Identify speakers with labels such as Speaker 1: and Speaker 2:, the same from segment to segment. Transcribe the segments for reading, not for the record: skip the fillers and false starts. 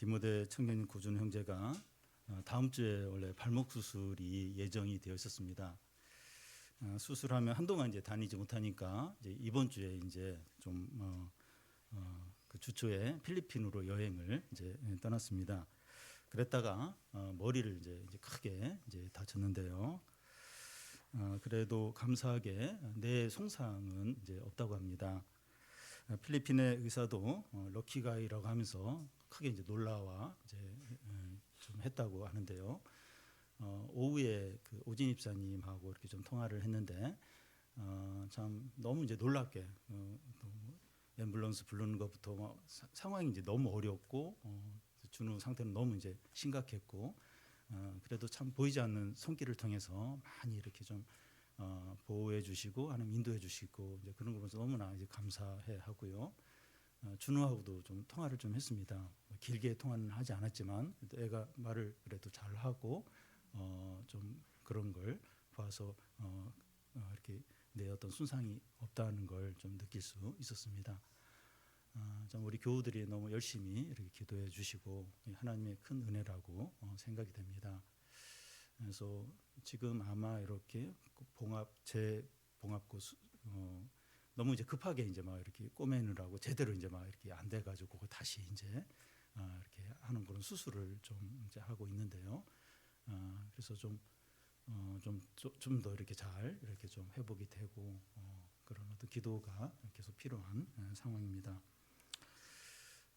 Speaker 1: 디모데 청년 구준 형제가 다음 주에 원래 발목 수술이 예정이 되어 있었습니다. 수술하면 한동안 이제 다니지 못하니까 이제 이번 주에 이제 그 주초에 필리핀으로 여행을 이제 떠났습니다. 그랬다가 머리를 이제 크게 이제 다쳤는데요. 그래도 감사하게 내 손상은 이제 없다고 합니다. 필리핀의 의사도 럭키가이라고 하면서 크게 이제 놀라와 이제 좀 했다고 하는데요. 오후에 그 오진 입사님하고 이렇게 좀 통화를 했는데 참 너무 이제 놀랍게 앰뷸런스 부르는 것부터 상황이 이제 너무 어렵고 준우 상태는 너무 이제 심각했고 그래도 참 보이지 않는 손길을 통해서 많이 이렇게 좀 보호해 주시고 아니면 인도해 주시고 이제 그런 걸 보면서 너무나 이제 감사해 하고요. 준우하고도 좀 통화를 좀 했습니다. 길게 통화는 하지 않았지만 애가 말을 그래도 잘 하고 좀 그런 걸 봐서 이렇게 내 어떤 손상이 없다는 걸 좀 느낄 수 있었습니다. 좀 우리 교우들이 너무 열심히 이렇게 기도해 주시고 하나님의 큰 은혜라고 생각이 됩니다. 그래서 지금 아마 이렇게 재봉합고 너무 이제 급하게 이제 막 이렇게 꼬매느라고 제대로 이제 막 이렇게 안 돼가지고 그거 다시 이제 이렇게 하는 그런 수술을 좀 이제 하고 있는데요. 그래서 좀 더 이렇게 잘 이렇게 좀 회복이 되고 그런 어떤 기도가 계속 필요한 상황입니다.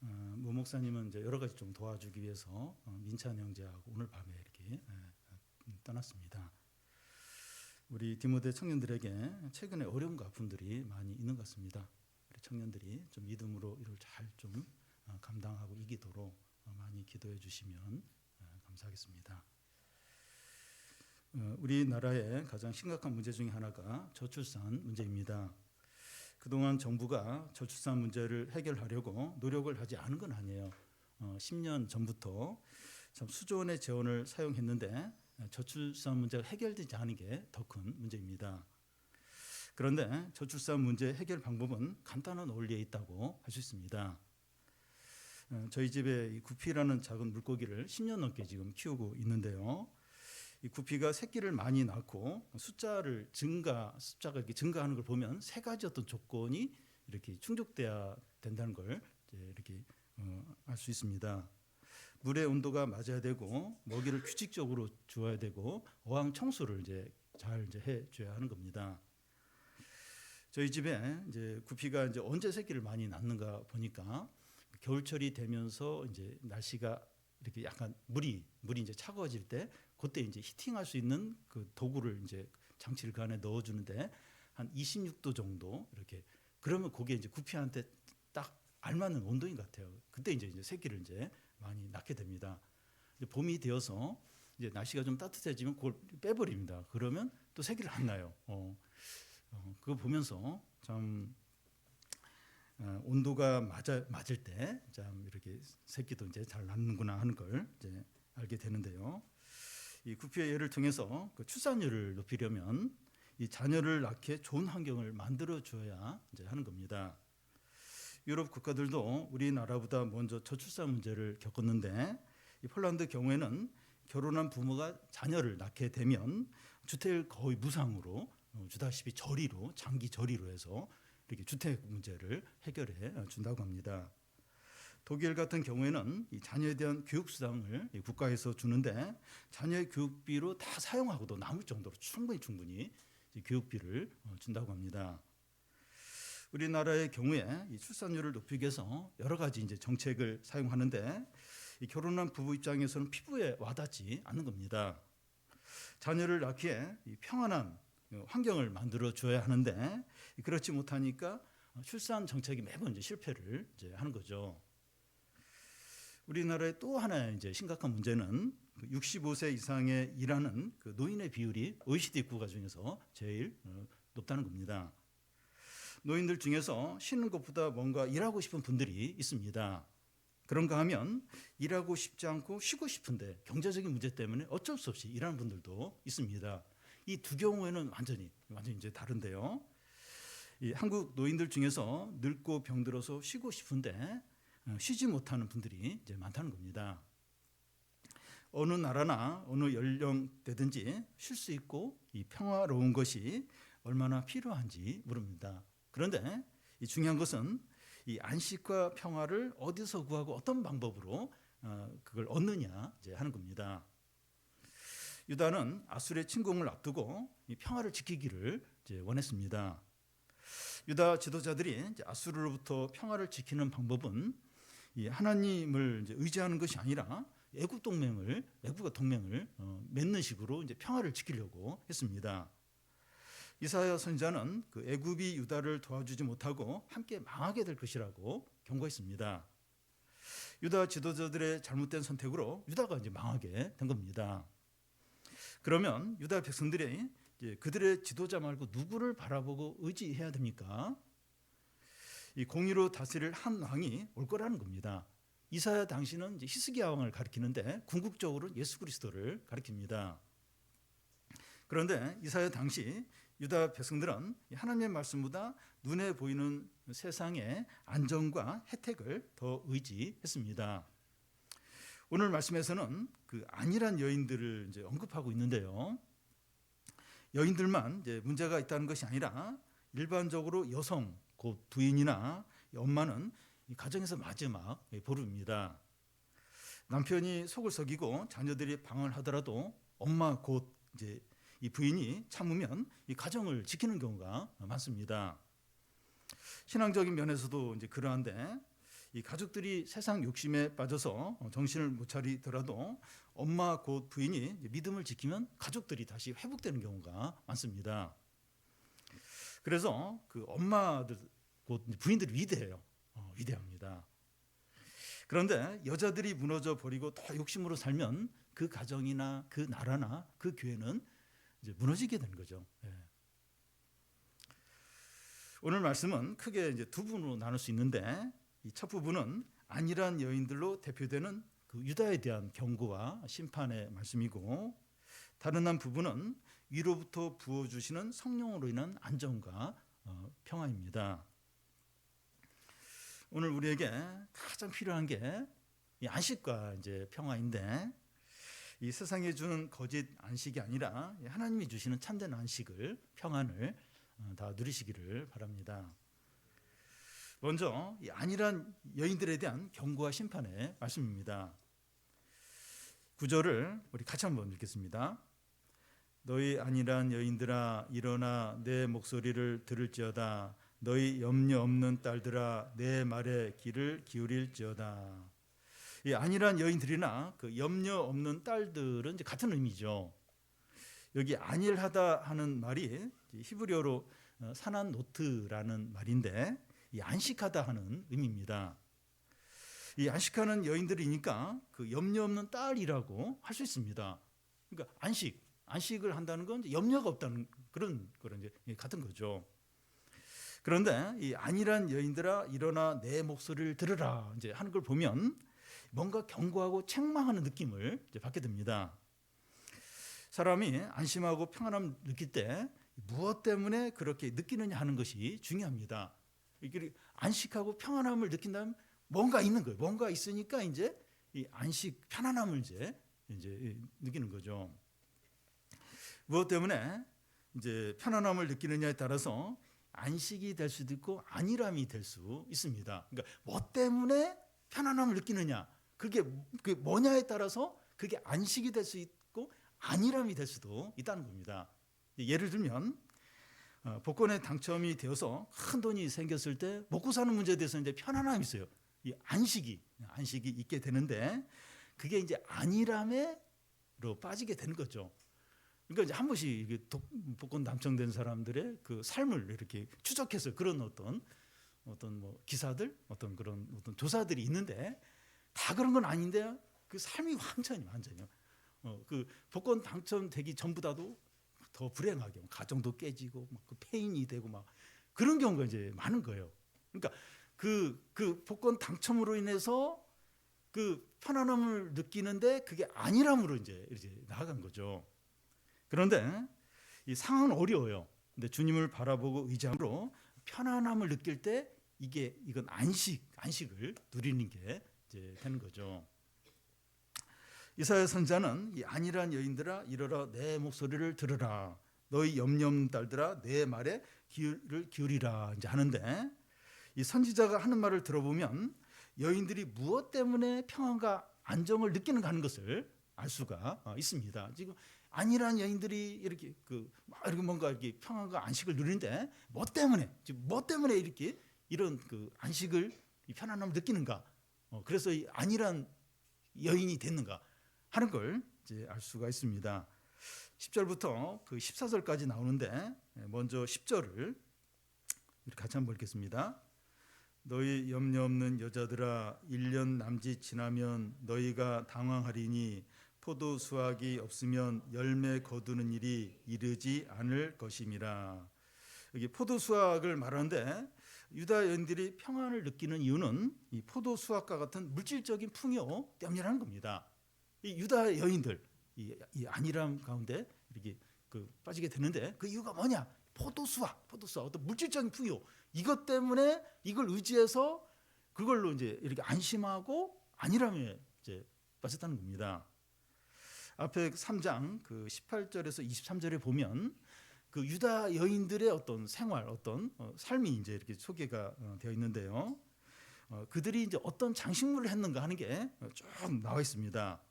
Speaker 1: 무 목사님은 이제 여러 가지 좀 도와주기 위해서 민찬 형제하고 오늘 밤에 이렇게 떠났습니다. 우리 디모데 청년들에게 최근에 어려움과 아픔들이 많이 있는 것 같습니다. 우리 청년들이 좀 믿음으로 이를 잘 좀 감당하고 이기도록 많이 기도해 주시면 감사하겠습니다. 우리나라의 가장 심각한 문제 중에 하나가 저출산 문제입니다. 그동안 정부가 저출산 문제를 해결하려고 노력을 하지 않은 건 아니에요. 10년 전부터 참 수조 원의 재원을 사용했는데 저출산 문제가 해결되지 않은 게 더 큰 문제입니다. 그런데 저출산 문제 해결 방법은 간단한 원리에 있다고 할 수 있습니다. 저희 집에 이 구피라는 작은 물고기를 10년 넘게 지금 키우고 있는데요. 이 구피가 새끼를 많이 낳고 숫자가 이렇게 증가하는 걸 보면 세 가지 어떤 조건이 이렇게 충족돼야 된다는 걸 이렇게 알 수 있습니다. 물의 온도가 맞아야 되고 먹이를 규칙적으로 주어야 되고 어항 청소를 잘 해줘야 하는 겁니다. 저희 집에 이제 구피가 이제 언제 새끼를 많이 낳는가 보니까 겨울철이 되면서 이제 날씨가 이렇게 약간 물이 이제 차가워질 때 그때 이제 히팅할 수 있는 그 도구를 이제 장치를 그 안에 넣어주는데 한 26도 정도 이렇게 그러면 그게 이제 구피한테 딱 알맞는 온도인 것 같아요. 그때 이제 새끼를 이제 많이 낳게 됩니다. 이제 봄이 되어서 이제 날씨가 좀 따뜻해지면 그걸 빼버립니다. 그러면 또 새끼를 안 낳아요. 그거 보면서 참 온도가 맞을 때 참 이렇게 새끼도 이제 잘 낳는구나 하는 걸 이제 알게 되는데요. 이 구피의 예를 통해서 그 출산율을 높이려면 이 자녀를 낳게 좋은 환경을 만들어 줘야 이제 하는 겁니다. 유럽 국가들도 우리나라보다 먼저 저출산 문제를 겪었는데 이 폴란드 경우에는 결혼한 부모가 자녀를 낳게 되면 주택을 거의 무상으로 주다시피 장기 저리로 해서 이렇게 주택 문제를 해결해 준다고 합니다. 독일 같은 경우에는 이 자녀에 대한 교육 수당을 국가에서 주는데 자녀의 교육비로 다 사용하고도 남을 정도로 충분히 교육비를 준다고 합니다. 우리나라의 경우에 이 출산율을 높이기 위해서 여러 가지 이제 정책을 사용하는데 이 결혼한 부부 입장에서는 피부에 와닿지 않는 겁니다. 자녀를 낳기에 이 평안한 환경을 만들어 줘야 하는데 그렇지 못하니까 출산 정책이 매번 이제 실패를 이제 하는 거죠. 우리나라의 또 하나의 이제 심각한 문제는 65세 이상의 일하는 그 노인의 비율이 OECD 국가 중에서 제일 높다는 겁니다. 노인들 중에서 쉬는 것보다 뭔가 일하고 싶은 분들이 있습니다. 그런가 하면 일하고 싶지 않고 쉬고 싶은데 경제적인 문제 때문에 어쩔 수 없이 일하는 분들도 있습니다. 이 두 경우에는 완전히 이제 다른데요. 이 한국 노인들 중에서 늙고 병들어서 쉬고 싶은데 쉬지 못하는 분들이 이제 많다는 겁니다. 어느 나라나 어느 연령대든지 쉴 수 있고 이 평화로운 것이 얼마나 필요한지 물습니다. 그런데 이 중요한 것은 이 안식과 평화를 어디서 구하고 어떤 방법으로 그걸 얻느냐 이제 하는 겁니다. 유다는 아수르의 침공을 앞두고 이 평화를 지키기를 이제 원했습니다. 유다 지도자들이 이제 아수르로부터 평화를 지키는 방법은 이 하나님을 이제 의지하는 것이 아니라 애국과 동맹을 맺는 식으로 이제 평화를 지키려고 했습니다. 이사야 선지자는 그 애굽이 유다를 도와주지 못하고 함께 망하게 될 것이라고 경고했습니다. 유다 지도자들의 잘못된 선택으로 유다가 이제 망하게 된 겁니다. 그러면 유다 백성들이 이제 그들의 지도자 말고 누구를 바라보고 의지해야 됩니까? 이 공의로 다스릴 한 왕이 올 거라는 겁니다. 이사야 당시는 이제 히스기야 왕을 가리키는데 궁극적으로 예수 그리스도를 가리킵니다. 그런데 이사야 당시 유다 백성들은 하나님의 말씀보다 눈에 보이는 세상의 안정과 혜택을 더 의지했습니다. 오늘 말씀에서는 그 안일한 여인들을 이제 언급하고 있는데요. 여인들만 이제 문제가 있다는 것이 아니라 일반적으로 여성, 곧 부인이나 엄마는 가정에서 마지막 보루입니다. 남편이 속을 썩이고 자녀들이 방황하더라도 엄마 곧 이제 이 부인이 참으면 이 가정을 지키는 경우가 많습니다. 신앙적인 면에서도 이제 그러한데 이 가족들이 세상 욕심에 빠져서 정신을 못 차리더라도 엄마 곧 부인이 믿음을 지키면 가족들이 다시 회복되는 경우가 많습니다. 그래서 그 엄마들 곧 부인들이 위대해요. 위대합니다. 그런데 여자들이 무너져 버리고 더 욕심으로 살면 그 가정이나 그 나라나 그 교회는 이제 무너지게 되는 거죠. 오늘 말씀은 크게 이제 두 부분으로 나눌 수 있는데 이 첫 부분은 안일한 여인들로 대표되는 그 유다에 대한 경고와 심판의 말씀이고, 다른 한 부분은 위로부터 부어주시는 성령으로 인한 안정과 평화입니다. 오늘 우리에게 가장 필요한 게 이 안식과 이제 평화인데, 이 세상에 주는 거짓 안식이 아니라 하나님이 주시는 참된 안식을, 평안을 다 누리시기를 바랍니다. 먼저 이 안일한 여인들에 대한 경고와 심판의 말씀입니다. 9절을 우리 같이 한번 읽겠습니다. 너희 안일한 여인들아 일어나 내 목소리를 들을지어다. 너희 염려 없는 딸들아 내 말에 귀를 기울일지어다. 이 안일한 여인들이나 그 염려 없는 딸들은 이제 같은 의미죠. 여기 안일하다 하는 말이 히브리어로 사난 노트라는 말인데, 이 안식하다 하는 의미입니다. 이 안식하는 여인들이니까 그 염려 없는 딸이라고 할 수 있습니다. 그러니까 안식을 한다는 건 염려가 없다는 그런 이제 같은 거죠. 그런데 이 안일한 여인들아 일어나 내 목소리를 들으라 이제 하는 걸 보면 뭔가 경고하고 책망하는 느낌을 이제 받게 됩니다. 사람이 안심하고 평안함을 느낄 때 무엇 때문에 그렇게 느끼느냐 하는 것이 중요합니다. 이렇게 안식하고 평안함을 느낀다면 뭔가 있는 거예요. 뭔가 있으니까 이제 이 안식, 편안함을 이제 느끼는 거죠. 무엇 때문에 이제 편안함을 느끼느냐에 따라서 안식이 될 수도 있고 안일함이 될 수 있습니다. 그러니까 뭐 때문에 편안함을 느끼느냐, 그게 뭐냐에 따라서 그게 안식이 될 수 있고 안일함이 될 수도 있다는 겁니다. 예를 들면 복권에 당첨이 되어서 큰 돈이 생겼을 때 먹고 사는 문제에 대해서 이제 편안함이 있어요. 이 안식이 있게 되는데, 그게 이제 안일함으로 빠지게 되는 거죠. 그러니까 이제 한 번씩 복권 당첨된 사람들의 그 삶을 이렇게 추적해서 그런 어떤 뭐 기사들, 어떤 조사들이 있는데, 다 그런 건 아닌데 그 삶이 완전히요. 그 복권 당첨되기 전보다도 더 불행하게 가정도 깨지고 막 그 폐인이 되고 막 그런 경우가 이제 많은 거예요. 그러니까 그 복권 당첨으로 인해서 그 편안함을 느끼는데 그게 안일함으로 이제 나아간 거죠. 그런데 이 상황은 어려워요. 근데 주님을 바라보고 의지함으로 편안함을 느낄 때 이건 안식을 누리는 게 이제 되는 거죠. 이사야 선지자는 이 안일한 여인들아 이르러 내 목소리를 들으라, 너희 염려없는 딸들아 내 말에 귀를 기울이라 이제 하는데, 이 선지자가 하는 말을 들어보면 여인들이 무엇 때문에 평안과 안정을 느끼는가 하는 것을 알 수가 있습니다. 지금 안일한 여인들이 이렇게 이렇게 뭔가 이렇게 평안과 안식을 누리는데 뭐 때문에 이렇게 이런 안식을, 이 편안함을 느끼는가? 그래서 이 안일한 여인이 됐는가 하는 걸 이제 알 수가 있습니다. 10절부터 14절까지 나오는데, 먼저 10절을 이렇게 같이 한번 읽겠습니다. 너희 염려 없는 여자들아 1년 남짓 지나면 너희가 당황하리니 포도 수확이 없으면 열매 거두는 일이 이르지 않을 것임이라. 여기 포도 수확을 말하는데, 유다 여인들이 평안을 느끼는 이유는 이 포도 수확과 같은 물질적인 풍요 때문이라는 겁니다. 이 유다 여인들 이 안일함 가운데 이렇게 빠지게 되는데, 그 이유가 뭐냐? 포도 수확, 어떤 물질적인 풍요, 이것 때문에 이걸 의지해서 그걸로 이제 이렇게 안심하고 안일함에 이제 빠졌다는 겁니다. 앞에 3장 18절에서 23절에 보면 유다 여인들의 어떤 생활, 어떤 삶이 이제 이렇게 소개가 되어 있는데요. 그들이 이제 어떤 장식물을 했는가 하는 게 쭉 나와 있습니다.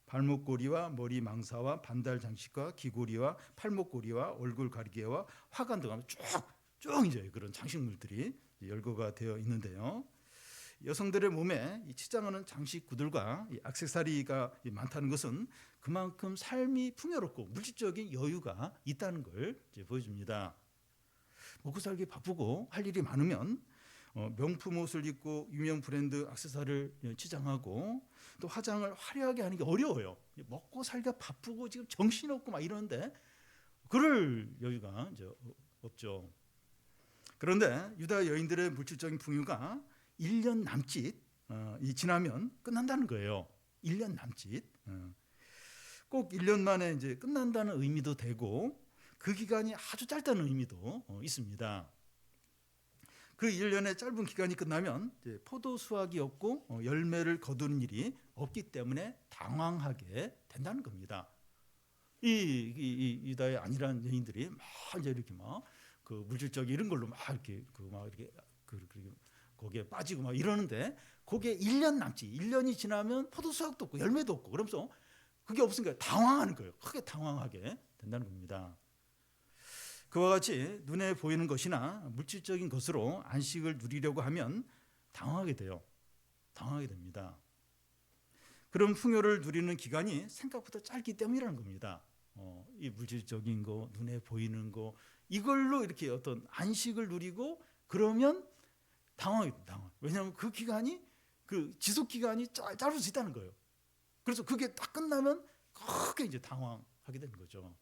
Speaker 1: 발목고리와 머리 망사와 반달 장식과 귀고리와 팔목고리와 얼굴 가리개와 화관 등 쭉 이제 그런 장식물들이 열거가 되어 있는데요. 여성들의 몸에 이 치장하는 장식구들과 이 액세서리가 많다는 것은 그만큼 삶이 풍요롭고 물질적인 여유가 있다는 걸 이제 보여줍니다. 먹고 살기 바쁘고 할 일이 많으면 명품 옷을 입고 유명 브랜드 액세서리를 치장하고 또 화장을 화려하게 하는 게 어려워요. 먹고 살기가 바쁘고 지금 정신없고 막 이러는데 그럴 여유가 이제 없죠. 그런데 유다 여인들의 물질적인 풍요가 1년 남짓 지나면 끝난다는 거예요. 1년 남짓. 꼭 1년 만에 이제 끝난다는 의미도 되고, 그 기간이 아주 짧다는 의미도 있습니다. 그 1년의 짧은 기간이 끝나면 이제 포도 수확이 없고 열매를 거두는 일이 없기 때문에 당황하게 된다는 겁니다. 이 유다의 안일한 여인들이 막 이제 이렇게 물질적인 이런 걸로 이렇게 거기에 빠지고 막 이러는데, 거기에 1년 남지, 1년이 지나면 포도 수확도 없고 열매도 없고, 그러면서 그게 없으니까 당황하는 거예요. 크게 당황하게 된다는 겁니다. 그와 같이 눈에 보이는 것이나 물질적인 것으로 안식을 누리려고 하면 당황하게 됩니다. 그런 풍요를 누리는 기간이 생각보다 짧기 때문이라는 겁니다. 이 물질적인 거, 눈에 보이는 거, 이걸로 이렇게 어떤 안식을 누리고 그러면 당황. 왜냐하면 그 기간이, 지속 기간이 짧을 수 있다는 거예요. 그래서 그게 딱 끝나면 크게 이제 당황하게 되는 거죠.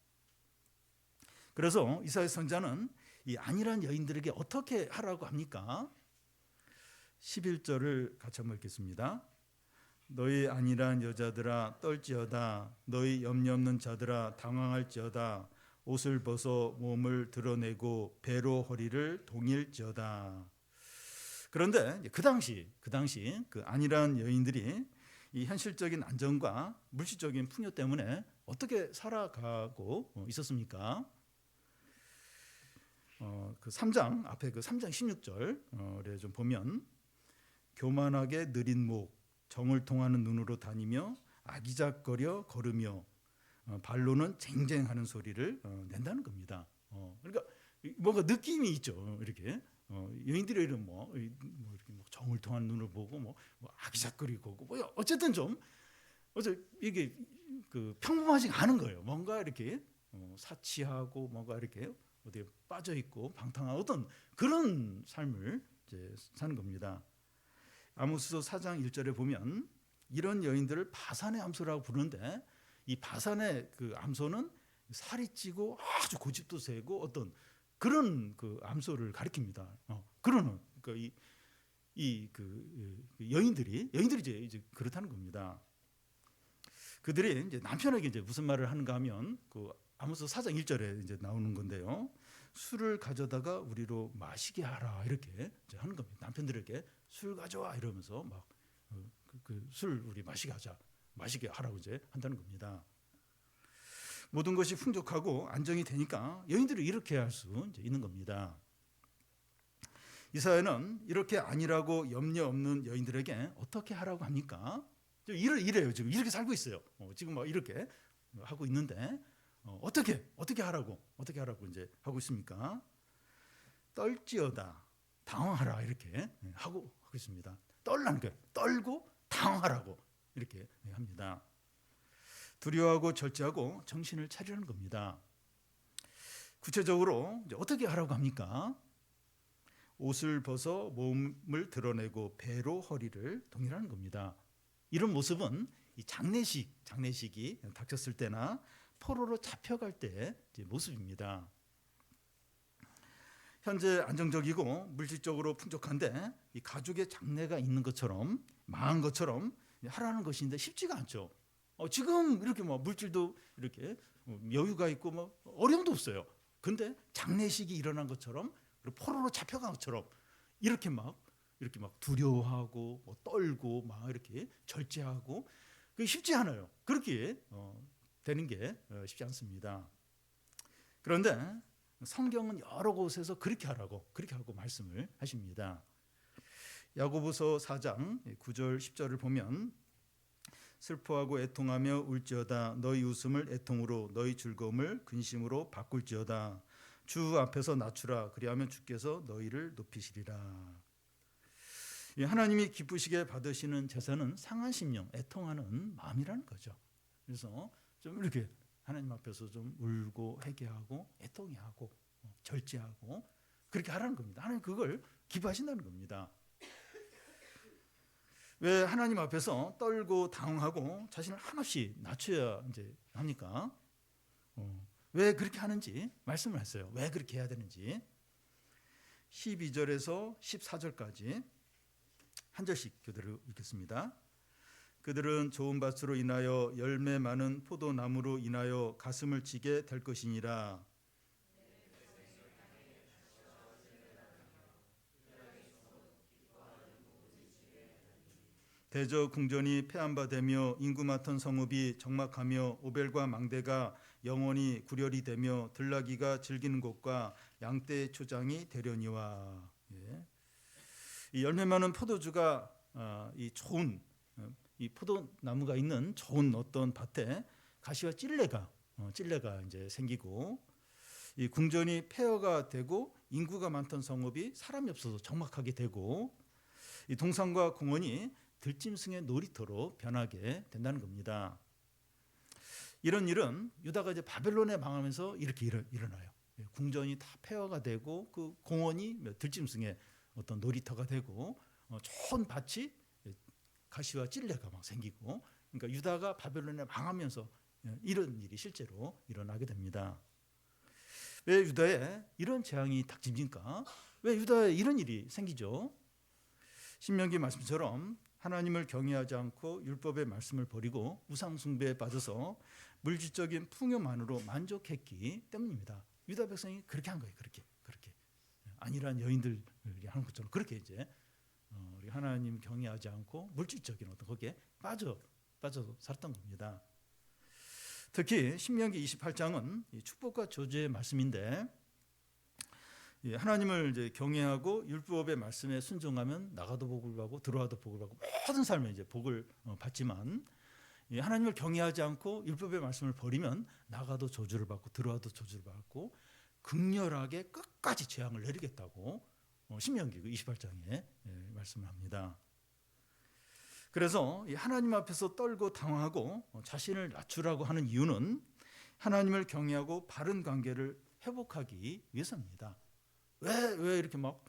Speaker 1: 그래서 이사야 선지자는 이 안일한 여인들에게 어떻게 하라고 합니까? 11절을 같이 한번 읽겠습니다. 너희 안일한 여자들아 떨지어다, 너희 염려 없는 자들아 당황할지어다, 옷을 벗어 몸을 드러내고 배로 허리를 동일지어다. 그런데 그 당시 안일한 여인들이 이 현실적인 안정과 물질적인 풍요 때문에 어떻게 살아가고 있었습니까? 3장 앞에 3장 16절에 좀 보면, 교만하게 느린 목, 정을 통하는 눈으로 다니며 아기작거려 걸으며 발로는 쟁쟁하는 소리를 낸다는 겁니다. 그러니까 뭔가 느낌이 있죠. 이렇게 여인들의 이름 이렇게 정을 통한 눈을 보고 아기작거리고 어쨌든 좀 이게 평범하지 않은 거예요. 뭔가 이렇게 사치하고 뭔가 이렇게 어디에 빠져 있고 방탕한 어떤 그런 삶을 이제 사는 겁니다. 아모스서 4장 1절에 보면 이런 여인들을 바산의 암소라고 부르는데, 이 바산의 암소는 살이 찌고 아주 고집도 세고 어떤 그런 암소를 가리킵니다. 그러니까 여인들이 이제 그렇다는 겁니다. 그들이 이제 남편에게 이제 무슨 말을 하는가 하면 아모스 4장 1절에 이제 나오는 건데요. 술을 가져다가 우리로 마시게 하라 이렇게 이제 하는 겁니다. 남편들에게 술 가져와 이러면서 막 술 우리 마시게 하라고 이제 한다는 겁니다. 모든 것이 풍족하고 안정이 되니까 여인들이 이렇게 할 수 있는 겁니다. 이사야는 이렇게 아니라고 염려 없는 여인들에게 어떻게 하라고 합니까? 이래요. 지금 이렇게 살고 있어요. 지금 막 이렇게 하고 있는데 어떻게 하라고 이제 하고 있습니까? 떨지어다 당황하라 이렇게 하고 있습니다. 떨라는 거예요. 떨고 당황하라고 이렇게 합니다. 두려워하고 절제하고 정신을 차리라는 겁니다. 구체적으로 이제 어떻게 하라고 합니까? 옷을 벗어 몸을 드러내고 배로 허리를 동일하는 겁니다. 이런 모습은 이 장례식이 닥쳤을 때나 포로로 잡혀갈 때 모습입니다. 현재 안정적이고 물질적으로 풍족한데 이 가족의 장래가 있는 것처럼 망한 것처럼 하라는 것인데 쉽지가 않죠. 지금 이렇게 뭐 물질도 이렇게 여유가 있고 뭐 어려움도 없어요. 근데 장례식이 일어난 것처럼 그리고 포로로 잡혀간 것처럼 이렇게 막 두려워하고 뭐 떨고 막 이렇게 절제하고 그게 쉽지 않아요. 그렇게 되는 게 쉽지 않습니다. 그런데 성경은 여러 곳에서 그렇게 하고 말씀을 하십니다. 야고보서 4장 9절 10절을 보면 슬퍼하고 애통하며 울지어다 너희 웃음을 애통으로 너희 즐거움을 근심으로 바꿀지어다 주 앞에서 낮추라 그리하면 주께서 너희를 높이시리라. 하나님이 기쁘시게 받으시는 제사는 상한 심령, 애통하는 마음이라는 거죠. 그래서 좀 이렇게 하나님 앞에서 좀 울고 회개하고 애통해하고 절제하고 그렇게 하라는 겁니다. 하나님 그걸 기뻐하신다는 겁니다. 왜 하나님 앞에서 떨고 당황하고 자신을 한없이 낮춰야 이제 합니까? 왜 그렇게 하는지 말씀을 했어요. 왜 그렇게 해야 되는지 12절에서 14절까지 한 절씩 교대로 읽겠습니다. 그들은 좋은 밭으로 인하여 열매 많은 포도나무로 인하여 가슴을 치게 될 것이니라. 대저 궁전이 폐한 되며 인구 많던 성읍이 적막하며 오벨과 망대가 영원히 구렬이 되며 들나귀가 즐기는 곳과 양떼의 초장이 되려니와. 이 열매 많은 포도주가 이 좋은 이 포도나무가 있는 좋은 어떤 밭에 가시와 찔레가 이제 생기고 이 궁전이 폐허가 되고 인구가 많던 성읍이 사람이 없어서 적막하게 되고 이 동산과 공원이 들짐승의 놀이터로 변하게 된다는 겁니다. 이런 일은 유다가 이제 바벨론에 망하면서 이렇게 일어나요. 궁전이 다 폐허가 되고 그 공원이 들짐승의 어떤 놀이터가 되고 좋은 밭이 가시와 찔레가 막 생기고 그러니까 유다가 바벨론에 망하면서 이런 일이 실제로 일어나게 됩니다. 왜 유다에 이런 재앙이 닥칩니까? 왜 유다에 이런 일이 생기죠? 신명기 말씀처럼 하나님을 경외하지 않고 율법의 말씀을 버리고 우상 숭배에 빠져서 물질적인 풍요만으로 만족했기 때문입니다. 유다 백성이 그렇게 한 거예요. 그렇게 안일한 여인들이 하는 것처럼 그렇게 이제 우리 하나님 경외하지 않고 물질적인 어떤 거기에 빠져 살았던 겁니다. 특히 신명기 28장은 축복과 저주의 말씀인데 하나님을 이제 경외하고 율법의 말씀에 순종하면 나가도 복을 받고 들어와도 복을 받고 모든 삶에 이제 복을 받지만 하나님을 경외하지 않고 율법의 말씀을 버리면 나가도 저주를 받고 들어와도 저주를 받고 극렬하게 끝까지 재앙을 내리겠다고 신명기 28장에 말씀을 합니다. 그래서 하나님 앞에서 떨고 당황하고 자신을 낮추라고 하는 이유는 하나님을 경외하고 바른 관계를 회복하기 위해서입니다. 왜 이렇게 막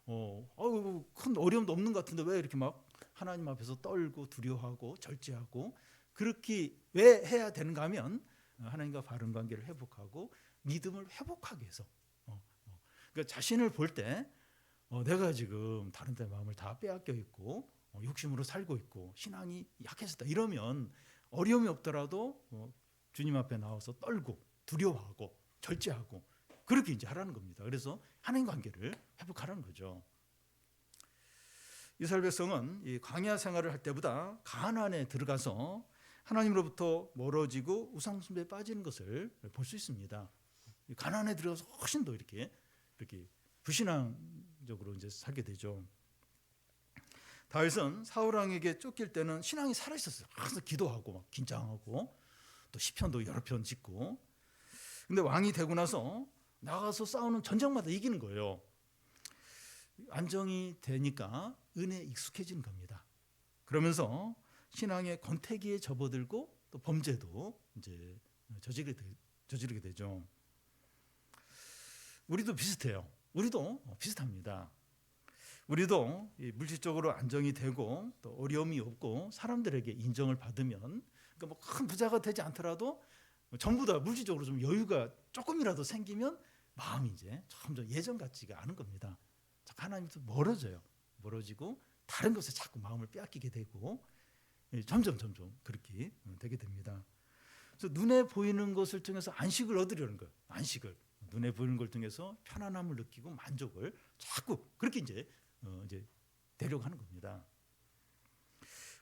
Speaker 1: 큰 어려움도 없는 것 같은데 왜 이렇게 막 하나님 앞에서 떨고 두려워하고 절제하고 그렇게 왜 해야 되는가 하면 하나님과 바른 관계를 회복하고 믿음을 회복하기 위해서. 그러니까 자신을 볼 때 내가 지금 다른 데 마음을 다 빼앗겨 있고 욕심으로 살고 있고 신앙이 약해졌다 이러면 어려움이 없더라도 주님 앞에 나와서 떨고 두려워하고 절제하고 그렇게 이제 하라는 겁니다. 그래서 하나님 관계를 회복하라는 거죠. 이스라엘 백성은 이 광야 생활을 할 때보다 가나안에 들어가서 하나님으로부터 멀어지고 우상 숭배에 빠지는 것을 볼 수 있습니다. 가나안에 들어가서 훨씬 더 이렇게 불신앙적으로 이제 살게 되죠. 다윗은 사울 왕에게 쫓길 때는 신앙이 살아 있었어요. 항상 기도하고 막 긴장하고 또 시편도 여러 편 짓고. 근데 왕이 되고 나서 나가서 싸우는 전쟁마다 이기는 거예요. 안정이 되니까 은혜에 익숙해지는 겁니다. 그러면서 신앙의 권태기에 접어들고 또 범죄도 이제 저지르게 되죠. 우리도 비슷해요. 우리도 비슷합니다. 우리도 물질적으로 안정이 되고 또 어려움이 없고 사람들에게 인정을 받으면, 그러니까 뭐 큰 부자가 되지 않더라도 전부 다 물질적으로 좀 여유가 조금이라도 생기면 마음이 이제 점점 예전 같지가 않은 겁니다. 하나님부터 멀어지고 다른 것에 자꾸 마음을 빼앗기게 되고 점점 그렇게 되게 됩니다. 그래서 눈에 보이는 것을 통해서 안식을 얻으려는 거예요. 안식을 눈에 보이는 걸 통해서 편안함을 느끼고 만족을 자꾸 그렇게 이제 되려고 하는 겁니다.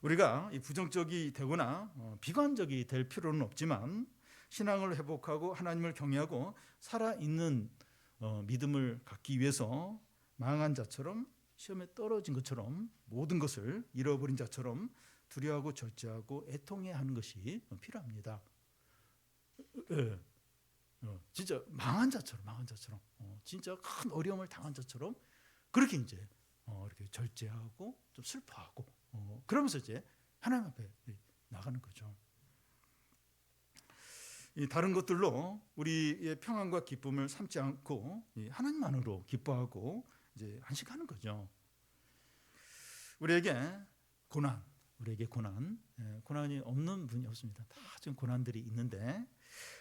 Speaker 1: 우리가 부정적이 되거나 비관적이 될 필요는 없지만 신앙을 회복하고 하나님을 경외하고 살아있는 믿음을 갖기 위해서 망한 자처럼 시험에 떨어진 것처럼 모든 것을 잃어버린 자처럼 두려워하고 절제하고 애통해야 하는 것이 필요합니다. 진짜 망한 자처럼 진짜 큰 어려움을 당한 자처럼 그렇게 이제 이렇게 절제하고 좀 슬퍼하고 그러면서 이제 하나님 앞에 나가는 거죠. 이 다른 것들로 우리의 평안과 기쁨을 삼지 않고 하나님만으로 기뻐하고 이제 안식하는 거죠. 우리에게 고난이 없는 분이 없습니다. 다 지금 고난들이 있는데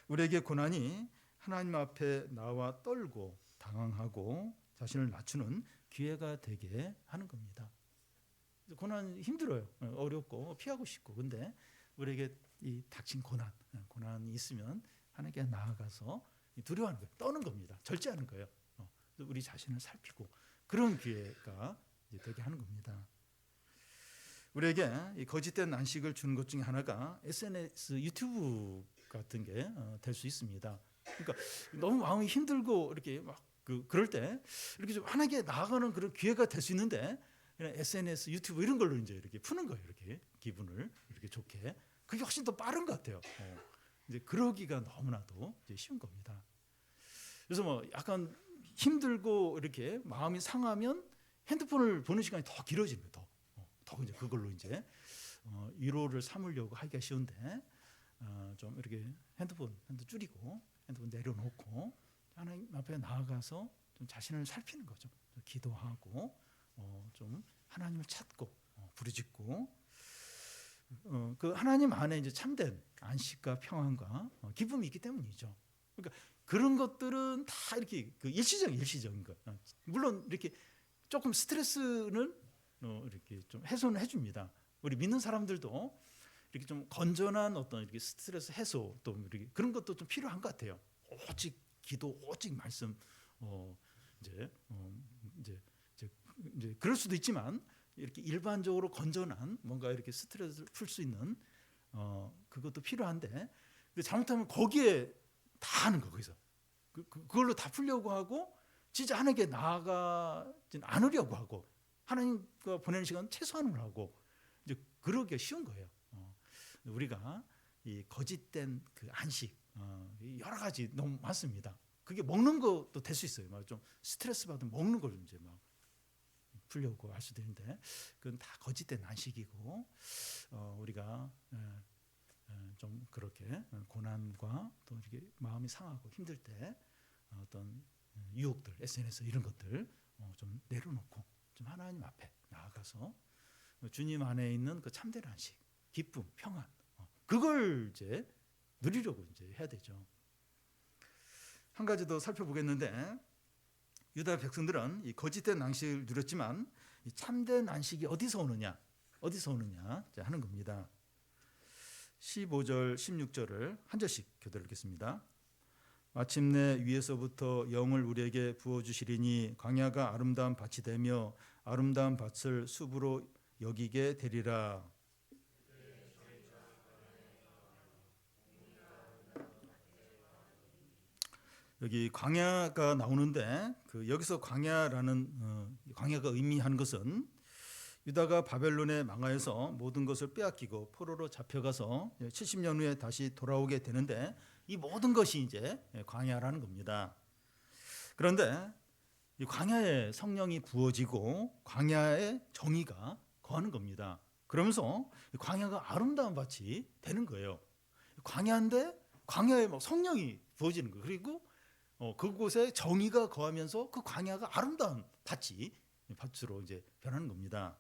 Speaker 1: 우리에게 고난이 하나님 앞에 나와 떨고 당황하고 자신을 낮추는 기회가 되게 하는 겁니다. 고난 힘들어요. 어렵고 피하고 싶고. 근데 우리에게 이 닥친 고난이 있으면 하나님께 나아가서 두려워하는 거예요. 떠는 겁니다. 절제하는 거예요. 우리 자신을 살피고 그런 기회가 되게 하는 겁니다. 우리에게 이 거짓된 안식을 주는 것 중에 하나가 SNS, 유튜브 같은 게 될 수 있습니다. 그러니까 너무 마음이 힘들고 이렇게 막 그럴 때 이렇게 좀 하나님께 나아가는 그런 기회가 될 수 있는데 그냥 SNS, 유튜브 이런 걸로 이제 이렇게 푸는 거예요. 이렇게 기분을 이렇게 좋게. 그게 훨씬 더 빠른 것 같아요. 이제 그러기가 너무나도 이제 쉬운 겁니다. 그래서 뭐 약간 힘들고 이렇게 마음이 상하면 핸드폰을 보는 시간이 더 길어지는 거예요. 더 이제 그걸로 이제 위로를 삼으려고 하기가 쉬운데 좀 이렇게 핸드폰 줄이고 핸드폰 내려놓고 하나님 앞에 나아가서 좀 자신을 살피는 거죠. 기도하고 좀 하나님을 찾고 부르짖고 그 하나님 안에 이제 참된 안식과 평안과 기쁨이 있기 때문이죠. 그러니까 그런 것들은 다 이렇게 일시적인 거. 물론 이렇게 조금 스트레스는 이렇게 좀 해소는 해줍니다. 우리 믿는 사람들도 이렇게 좀 건전한 어떤 이렇게 스트레스 해소 또 이렇게 그런 것도 좀 필요한 것 같아요. 오직 기도, 오직 말씀, 이제 그럴 수도 있지만 이렇게 일반적으로 건전한 뭔가 이렇게 스트레스를 풀 수 있는 그것도 필요한데 근데 잘못하면 거기에 다 하는 거 거기서 그걸로 다 풀려고 하고 진짜 하나님께 나아가진 않으려고 하고 하나님과 보내는 시간 최소한으로 하고 이제 그러기가 쉬운 거예요. 우리가 이 거짓된 그 안식 여러 가지 너무 많습니다. 그게 먹는 것도 될 수 있어요. 막 좀 스트레스 받으면 먹는 걸 이제 막 풀려고 할 수도 있는데 그건 다 거짓된 안식이고 우리가 좀 그렇게 고난과 또 이렇게 마음이 상하고 힘들 때 어떤 유혹들, SNS 이런 것들 좀 내려놓고 좀 하나님 앞에 나아가서 주님 안에 있는 그 참된 안식, 기쁨, 평안 그걸 이제 누리려고 이제 해야 되죠. 한 가지 더 살펴보겠는데 유다 백성들은 이 거짓된 안식을 누렸지만 이 참된 안식이 어디서 오느냐 하는 겁니다. 15절, 16절을 한 절씩 교대로 읽겠습니다. 마침내 위에서부터 영을 우리에게 부어주시리니 광야가 아름다운 밭이 되며 아름다운 밭을 숲으로 여기게 되리라. 여기 광야가 나오는데 여기서 광야라는 광야가 의미하는 것은 유다가 바벨론에 망하여서 모든 것을 빼앗기고 포로로 잡혀가서 70년 후에 다시 돌아오게 되는데 이 모든 것이 이제 광야라는 겁니다. 그런데 이 광야에 성령이 부어지고 광야에 정의가 거하는 겁니다. 그러면서 광야가 아름다운 밭이 되는 거예요. 광야인데 광야에 막 성령이 부어지는 거예요. 그리고 그곳에 정의가 거하면서 그 광야가 아름다운 밭으로 이제 변하는 겁니다.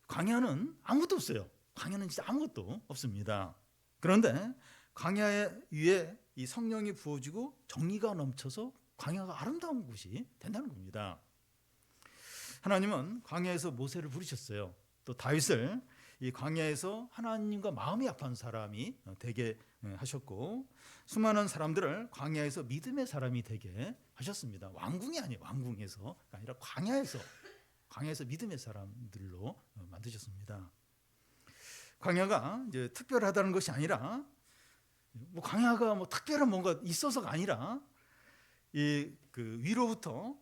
Speaker 1: 광야는 아무것도 없어요. 광야는 진짜 아무것도 없습니다. 그런데 광야 위에 이 성령이 부어지고 정의가 넘쳐서 광야가 아름다운 곳이 된다는 겁니다. 하나님은 광야에서 모세를 부르셨어요. 또 다윗을 이 광야에서 하나님과 마음이 합한 사람이 되게 하셨고 수많은 사람들을 광야에서 믿음의 사람이 되게 하셨습니다. 왕궁이 아니에요. 왕궁에서 아니라 광야에서 믿음의 사람들로 만드셨습니다. 광야가 이제 특별하다는 것이 아니라 뭐 광야가 뭐 특별한 뭔가 있어서가 아니라 그 위로부터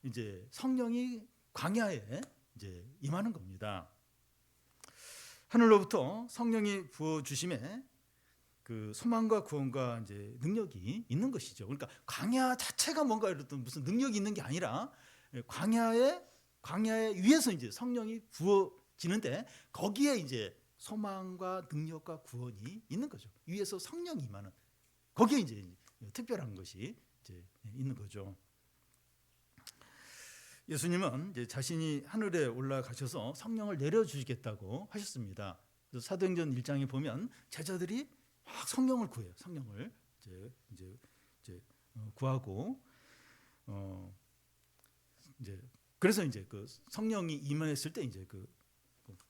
Speaker 1: 이제 성령이 광야에 이제 임하는 겁니다. 하늘로부터 성령이 부어 주심에 그 소망과 구원과 이제 능력이 있는 것이죠. 그러니까 광야 자체가 뭔가 이런 무슨 능력이 있는 게 아니라 광야에 위에서 이제 성령이 부어지는데 거기에 이제 소망과 능력과 구원이 있는 거죠. 위에서 성령이 임하는 거기에 이제 특별한 것이 이제 있는 거죠. 예수님은 이제 자신이 하늘에 올라가셔서 성령을 내려주시겠다고 하셨습니다. 그래서 사도행전 1장에 보면 제자들이 막 성령을 구해요. 성령을 이제 구하고 이제 그래서 이제 그 성령이 임했을 때 이제 그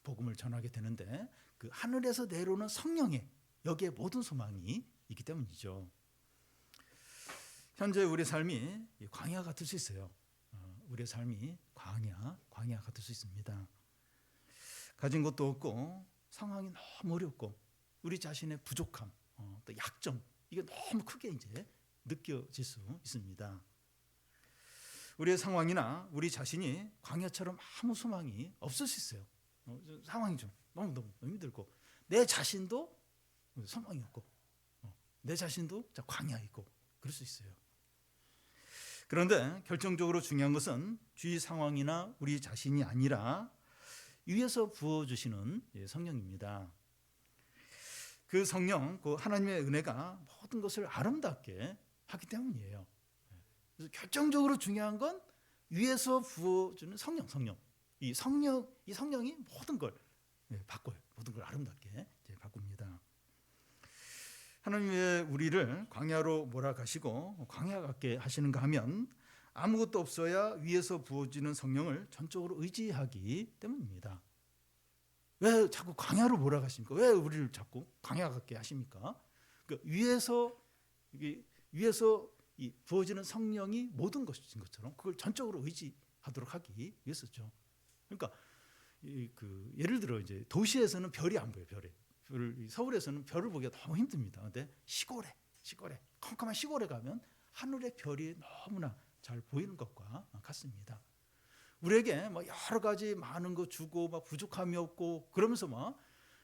Speaker 1: 복음을 전하게 되는데 그 하늘에서 내려오는 성령에 여기에 모든 소망이 있기 때문이죠. 현재 우리의 삶이 광야 같을 수 있어요. 우리의 삶이 광야 같을 수 있습니다. 가진 것도 없고 상황이 너무 어렵고 우리 자신의 부족함, 또 약점 이게 너무 크게 이제 느껴질 수 있습니다. 우리의 상황이나 우리 자신이 광야처럼 아무 소망이 없을 수 있어요. 상황이 좀 너무 힘들고 내 자신도 소망이 없고 내 자신도 광야에 있고 그럴 수 있어요. 그런데 결정적으로 중요한 것은 주위 상황이나 우리 자신이 아니라 위에서 부어주시는 성령입니다. 그 성령, 그 하나님의 은혜가 모든 것을 아름답게 하기 때문이에요. 그래서 결정적으로 중요한 건 위에서 부어주는 성령. 이 성령이 모든 걸 바꿔요. 모든 걸 아름답게 바꿉니다. 하나님 왜 우리를 광야로 몰아가시고 광야 같게 하시는가 하면 아무것도 없어야 위에서 부어지는 성령을 전적으로 의지하기 때문입니다. 왜 자꾸 광야로 몰아가십니까? 왜 우리를 자꾸 광야 같게 하십니까? 그러니까 위에서 이 부어지는 성령이 모든 것인 것처럼 그걸 전적으로 의지하도록 하기 위해서죠. 그러니까 예를 들어 이제 도시에서는 별이 안 보여요. 서울에서는 별을 보기가 너무 힘듭니다. 근데 시골에 컴컴한 시골에 가면 하늘의 별이 너무나 잘 보이는 것과 같습니다. 우리에게 막 여러 가지 많은 거 주고 막 부족함이 없고 그러면서 막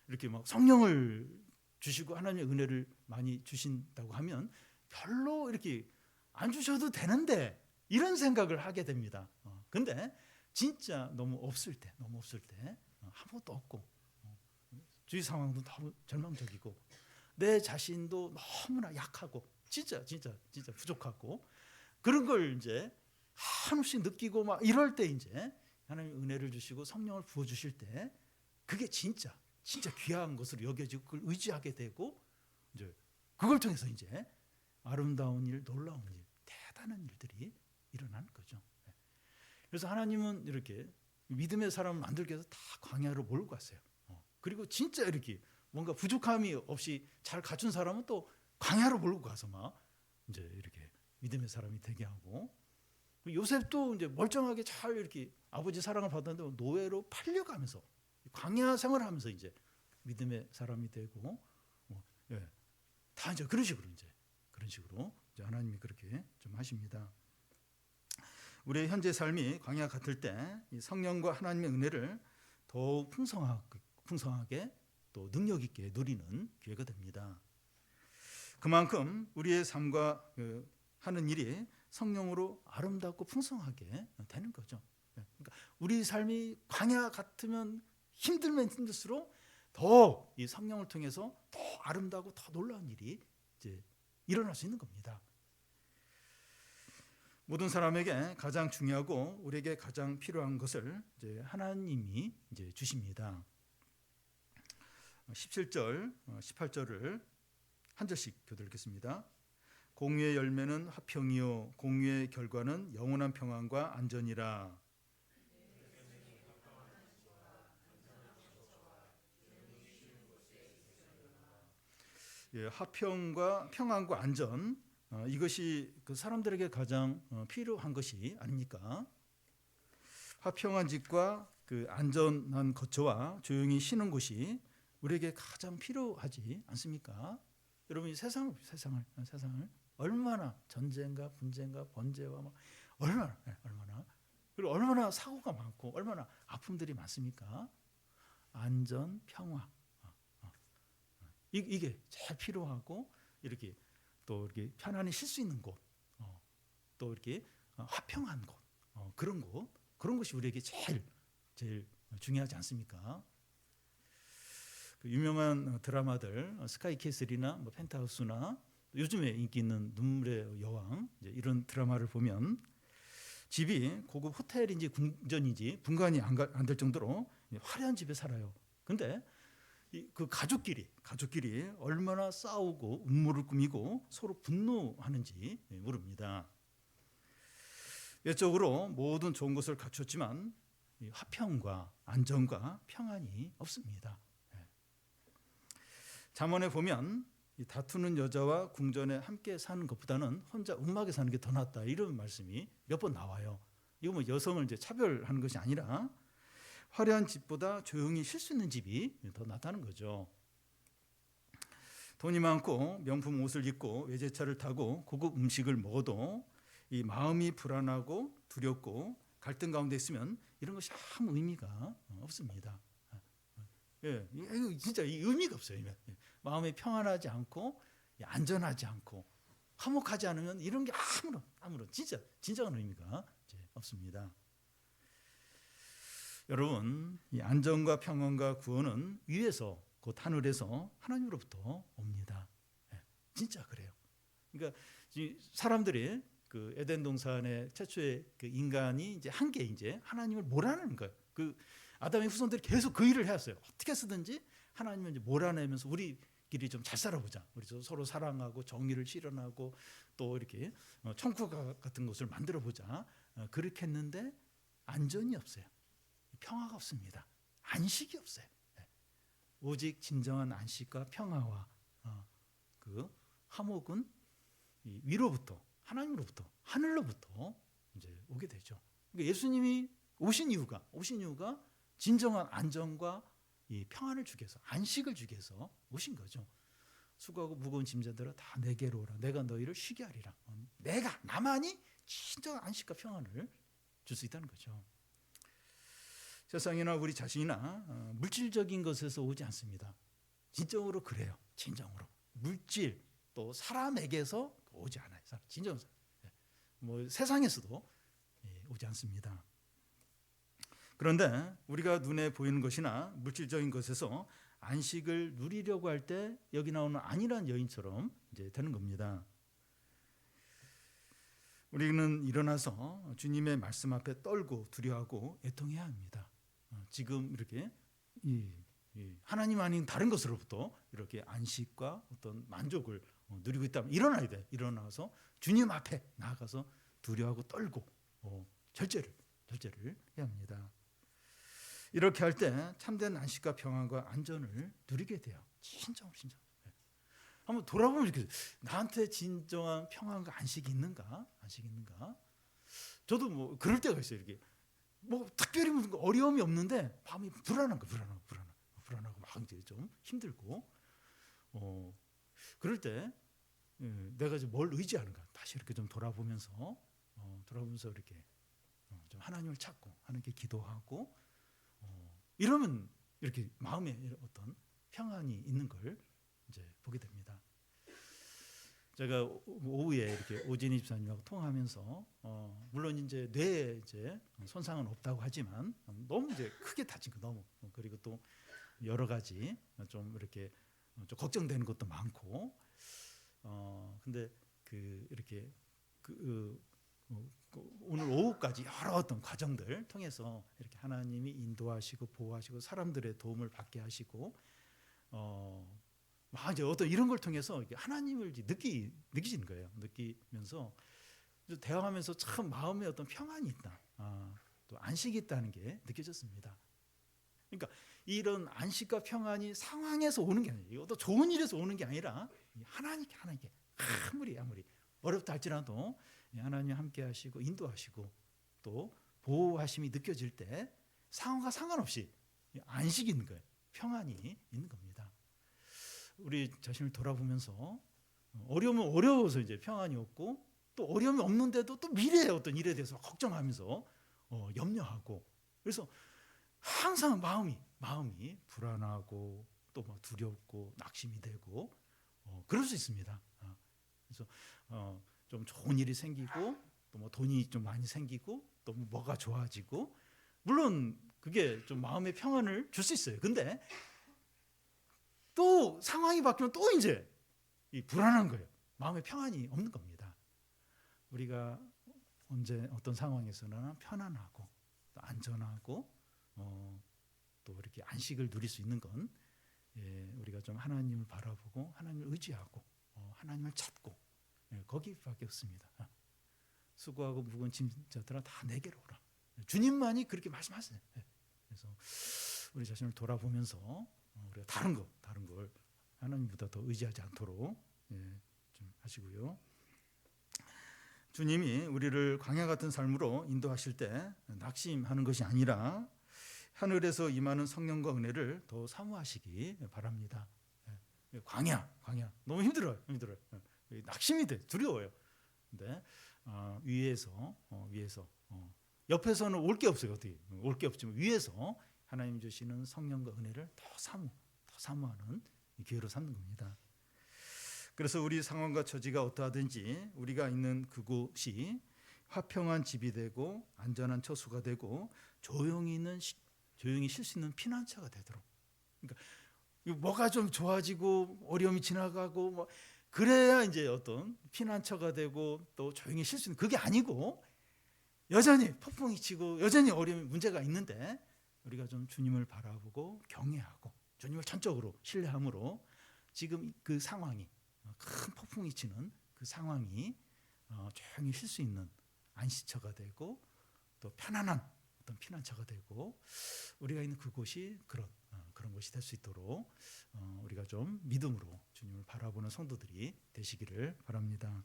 Speaker 1: 이렇게 막 성령을 주시고 하나님의 은혜를 많이 주신다고 하면 별로 이렇게 안 주셔도 되는데 이런 생각을 하게 됩니다. 근데 진짜 너무 없을 때 아무것도 없고 주위 상황도 너무 절망적이고 내 자신도 너무나 약하고 진짜 부족하고 그런 걸 이제 한없이 느끼고 막 이럴 때 이제 하나님 은혜를 주시고 성령을 부어 주실 때 그게 진짜 귀한 것으로 여겨지고 그걸 의지하게 되고 이제 그걸 통해서 이제 아름다운 일, 놀라운 일, 대단한 일들이 일어나는 거죠. 그래서 하나님은 이렇게 믿음의 사람을 만들기 위해서 다 광야로 몰고 갔어요. 그리고 진짜 이렇게 뭔가 부족함이 없이 잘 갖춘 사람은 또 광야로 몰고 가서 막 이제 이렇게 믿음의 사람이 되게 하고, 요셉도 이제 멀쩡하게 잘 이렇게 아버지 사랑을 받았는데 노예로 팔려가면서 광야 생활하면서 이제 믿음의 사람이 되고, 예, 다 이제 그런 식으로 이제 하나님이 그렇게 좀 하십니다. 우리의 현재 삶이 광야 같을 때 이 성령과 하나님의 은혜를 더욱 풍성하게 또 능력 있게 누리는 기회가 됩니다. 그만큼 우리의 삶과 하는 일이 성령으로 아름답고 풍성하게 되는 거죠. 그러니까 우리 삶이 광야 같으면 힘들면 힘들수록 더 이 성령을 통해서 더 아름다고 더 놀라운 일이 이제 일어날 수 있는 겁니다. 모든 사람에게 가장 중요하고 우리에게 가장 필요한 것을 이제 하나님이 이제 주십니다. 17절, 18절을 한 절씩 교독하겠습니다. 공의의 열매는 화평이요 공의의 결과는 영원한 평안과 안전이라. 예, 화평과 평안과 안전, 이것이 그 사람들에게 가장 필요한 것이 아닙니까? 화평한 집과 그 안전한 거처와 조용히 쉬는 곳이 우리에게 가장 필요하지 않습니까? 여러분, 이 세상을 얼마나 전쟁과 분쟁과 번제와 얼마나 그리고 얼마나 사고가 많고 얼마나 아픔들이 많습니까? 안전, 평화, 이게 제일 필요하고, 이렇게 또 이렇게 편안히 쉴 수 있는 곳, 또 이렇게 화평한 곳, 그런 것이 우리에게 제일 중요하지 않습니까? 그 유명한 드라마들 스카이캐슬이나 펜트하우스나 요즘에 인기 있는 눈물의 여왕, 이런 드라마를 보면 집이 고급 호텔인지 궁전인지 분간이 안 될 정도로 화려한 집에 살아요. 근데 그 가족끼리 얼마나 싸우고 음모를 꾸미고 서로 분노하는지 모릅니다. 외적으로 모든 좋은 것을 갖췄지만 화평과 안정과 평안이 없습니다. 잠언에 보면 다투는 여자와 궁전에 함께 사는 것보다는 혼자 움막에 사는 게 더 낫다, 이런 말씀이 몇 번 나와요. 이거 뭐 여성을 이제 차별하는 것이 아니라 화려한 집보다 조용히 쉴 수 있는 집이 더 낫다는 거죠. 돈이 많고 명품 옷을 입고 외제차를 타고 고급 음식을 먹어도 이 마음이 불안하고 두렵고 갈등 가운데 있으면 이런 것이 아무 의미가 없습니다. 예, 이거 진짜 의미가 없어요. 마음이 평안하지 않고 안전하지 않고 화목하지 않으면 이런 게 아무런 진정한 의미가 없습니다. 여러분, 이 안전과 평안과 구원은 위에서, 곧 하늘에서 하나님으로부터 옵니다. 진짜 그래요. 그러니까 사람들이 그 에덴 동산의 최초의 그 인간이 이제 한계 이제 하나님을 몰아내는 거예요. 그 아담의 후손들이 계속 그 일을 해왔어요. 어떻게 쓰든지 하나님을 이제 몰아내면서 우리끼리 좀 잘 살아보자. 우리 서로 사랑하고 정의를 실현하고 또 이렇게 천국 같은 것을 만들어 보자. 그렇게 했는데 안전이 없어요. 평화가 없습니다. 안식이 없어요. 오직 진정한 안식과 평화와 그 화목은 위로부터, 하나님으로부터, 하늘로부터 이제 오게 되죠. 그러니까 예수님이 오신 이유가 진정한 안정과 이 평안을 주기 위해서, 안식을 주기 위해서 오신 거죠. 수고하고 무거운 짐자들아 다 내게로 오라. 내가 너희를 쉬게 하리라. 나만이 진정한 안식과 평안을 줄 수 있다는 거죠. 세상이나 우리 자신이나 물질적인 것에서 오지 않습니다. 진정으로 그래요. 진정으로. 물질 또 사람에게서 오지 않아요. 진정으로. 뭐 세상에서도 오지 않습니다. 그런데 우리가 눈에 보이는 것이나 물질적인 것에서 안식을 누리려고 할 때 여기 나오는 안일한 여인처럼 이제 되는 겁니다. 우리는 일어나서 주님의 말씀 앞에 떨고 두려워하고 애통해야 합니다. 지금 이렇게 하나님 아닌 다른 것으로부터 이렇게 안식과 어떤 만족을 누리고 있다면 일어나야 돼. 일어나서 주님 앞에 나아가서 두려워하고 떨고 절제를 해야 합니다. 이렇게 할 때 참된 안식과 평안과 안전을 누리게 돼요. 진정으로. 한번 돌아보면 이렇게 나한테 진정한 평안과 안식이 있는가? 안식이 있는가? 저도 뭐 그럴 때가 있어요. 이렇게 뭐 특별히 무슨 어려움이 없는데 밤이 불안하고 막 이제 좀 힘들고 그럴 때 내가 이제 뭘 의지하는가 다시 이렇게 좀 돌아보면서 이렇게 좀 하나님을 찾고 하나님께 기도하고 이러면 이렇게 마음에 어떤 평안이 있는 걸 이제 보게 됩니다. 제가 오후에 이렇게 오진희 집사님하고 통화하면서 물론 이제 뇌에 이제 손상은 없다고 하지만 너무 이제 크게 다친 거 너무 그리고 또 여러 가지 좀 이렇게 좀 걱정되는 것도 많고 근데 이렇게 오늘 오후까지 여러 어떤 과정들 통해서 이렇게 하나님이 인도하시고 보호하시고 사람들의 도움을 받게 하시고 막 이제 어떤 이런 걸 통해서 하나님을 느끼시는 거예요. 느끼면서 대화하면서 참 마음에 어떤 평안이 있다, 또 안식이 있다는 게 느껴졌습니다. 그러니까 이런 안식과 평안이 상황에서 오는 게 아니에요. 어떤 좋은 일에서 오는 게 아니라 하나님께 아무리 어렵다 할지라도 하나님 함께 하시고 인도하시고 또 보호하심이 느껴질 때 상황과 상관없이 안식이 있는 거예요. 평안이 있는 겁니다. 우리 자신을 돌아보면서 어려우면 어려워서 이제 평안이 없고 또 어려움이 없는데도 또 미래의 어떤 일에 대해서 걱정하면서 염려하고 그래서 항상 마음이 불안하고 또 막 두렵고 낙심이 되고 그럴 수 있습니다. 그래서 좀 좋은 일이 생기고 또 뭐 돈이 좀 많이 생기고 또 뭐가 좋아지고 물론 그게 좀 마음의 평안을 줄 수 있어요. 근데 또 상황이 바뀌면 또 이제 이 불안한 거예요. 마음의 평안이 없는 겁니다. 우리가 언제 어떤 상황에서는 편안하고 또 안전하고 또 이렇게 안식을 누릴 수 있는 건 우리가 좀 하나님을 바라보고 하나님을 의지하고 하나님을 찾고 거기밖에 없습니다. 수고하고 무거운 짐자들아 다 내게로 오라. 주님만이 그렇게 말씀하세요. 그래서 우리 자신을 돌아보면서 우리가 다른 걸 하나님보다 더 의지하지 않도록 좀 하시고요. 주님이 우리를 광야 같은 삶으로 인도하실 때 낙심하는 것이 아니라 하늘에서 임하는 성령과 은혜를 더 사모하시기 바랍니다. 광야 너무 힘들어요. 낙심이 돼 두려워요. 근데 위에서 옆에서는 올 게 없어요. 어떻게 올 게 없지만 위에서 하나님 주시는 성령과 은혜를 더 사모하는 기회로 삼는 겁니다. 그래서 우리 상황과 처지가 어떠하든지 우리가 있는 그곳이 화평한 집이 되고 안전한 처소가 되고 조용히 쉴 수 있는 피난처가 되도록. 그러니까 뭐가 좀 좋아지고 어려움이 지나가고 뭐 그래야 이제 어떤 피난처가 되고 또 조용히 쉴 수 있는 그게 아니고 여전히 폭풍이 치고 여전히 어려움이 문제가 있는데 우리가 좀 주님을 바라보고 경외하고 주님을 전적으로 신뢰함으로 지금 그 상황이 큰 폭풍이 치는 그 상황이 조용히 쉴 수 있는 안식처가 되고 또 편안한 어떤 피난처가 되고 우리가 있는 그곳이 그런 곳이 될 수 있도록 우리가 좀 믿음으로 주님을 바라보는 성도들이 되시기를 바랍니다.